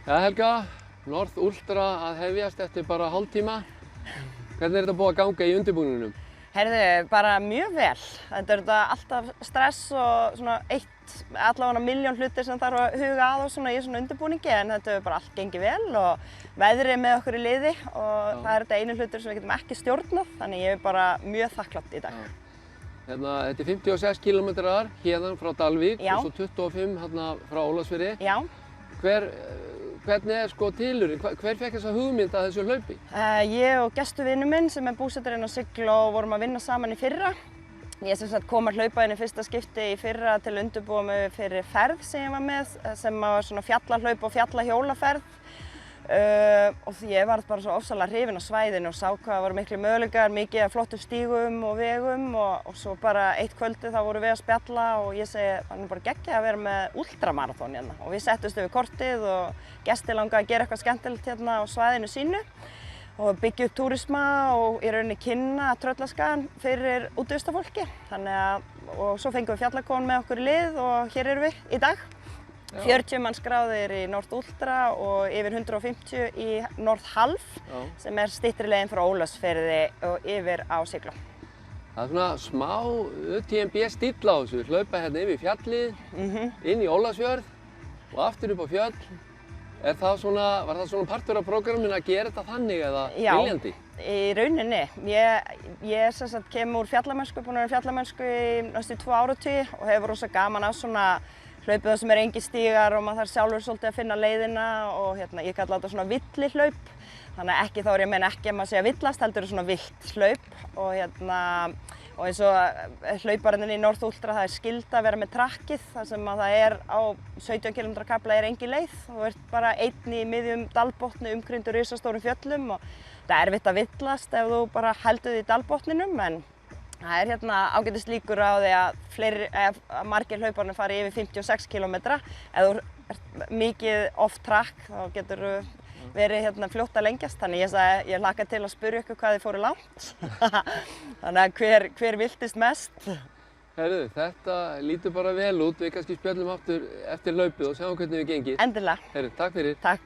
Ja, Helga, North Ultra að hefjast eftir bara hálftíma. Hvernig er þetta búið að ganga í undirbúningnum? Heyrðu, bara mjög vel. Þetta er alltaf stress og svona allavega milljón hlutir sem þarf að huga að og svona í svona undirbúningi, en þetta hefur bara allt gengið vel og veðrið með okkur í liði og það er þetta einu hlutur sem við getum ekki stjórnað, þannig ég er bara mjög þakklátt í dag. Þetta er 56 kilometrar héðan frá Dalvík Já. og svo 25 hérna frá Ólafsfirði. Já. Hvernig er sko tilurinn? Hver fékk þessa hugmynd að þessu hlaupi? Ég og gesturvinur minn sem er búsettur inn á Sigló vorum að vinna saman í fyrra. Ég sem sagt kom að hlaupa inn í fyrsta skipti í fyrra til að undirbúa mig fyrir ferð sem ég var með, sem var svona fjallahlaup og fjallahjólaferð. Og ég var bara svo ofsalega hrifin á svæðinu og sá hvað voru miklu möguleikar, mikið af flottum stígum og vegum og svo bara eitt kvöldi þá voru við að spjalla og ég segi það er nú bara geggjað að vera með ultramarathon hérna og við settumst yfir kortið og gestir langaði að gera eitthvað skemmtilegt hérna á svæðinu sínu og byggja upp túrisma og í rauninni kynna Tröllaskagann fyrir útivistarfólki. Og svo fengum við fjallakon með okkur í lið og hér erum við í dag. 40 manns skráðir í North Ultra og yfir 150 í North Half sem er styttri leiðin frá Ólafsfirði og yfir á Sigló. Það er svona smá UTMB stíll á þessu, hlaupa hérna yfir fjallið, inn í Ólafsfjörð og aftur upp á fjöll. Var það svona partur af prógraminu að gera þetta þannig eða viljandi? Já, í rauninni. Ég sem sagt kem úr fjallamennsku, búin að vera fjallamennsku í næstu 2 áratugi og hefur rosa gaman af svona hlaupið þar sem engir stígar og maður þarf sjálfur svolítið að finna leiðina og ég kalla þetta svona villihlaup. Þannig að ekki, þá er ég að meina ekki að maður sé að villast, heldur svona villt hlaup og eins og hlauparinn í North Ultra það er skylda að vera með trakkið þar sem að það er á 17 km kafla er engin leið. Þú ert bara einn í miðjum dalbotni umkringdur risastórum fjöllum og það er erfitt að villast ef þú bara heldur þig í dalbotninum en það er ágætis líkur á því að margir hlauparnir fari yfir 56 km. Ef þú ert mikið off-track þá getur þú verið fljótt að lengjast. Þannig ég hlakka til að spyrja ykkur hvað þið fóru langt. Þannig að hver viltist mest? Heyrðu, þetta lítur bara vel út. Við kannski spjöllum aftur eftir hlaupið og sjáum hvernig við gengið. Endilega. Heyrðu, takk fyrir. Takk.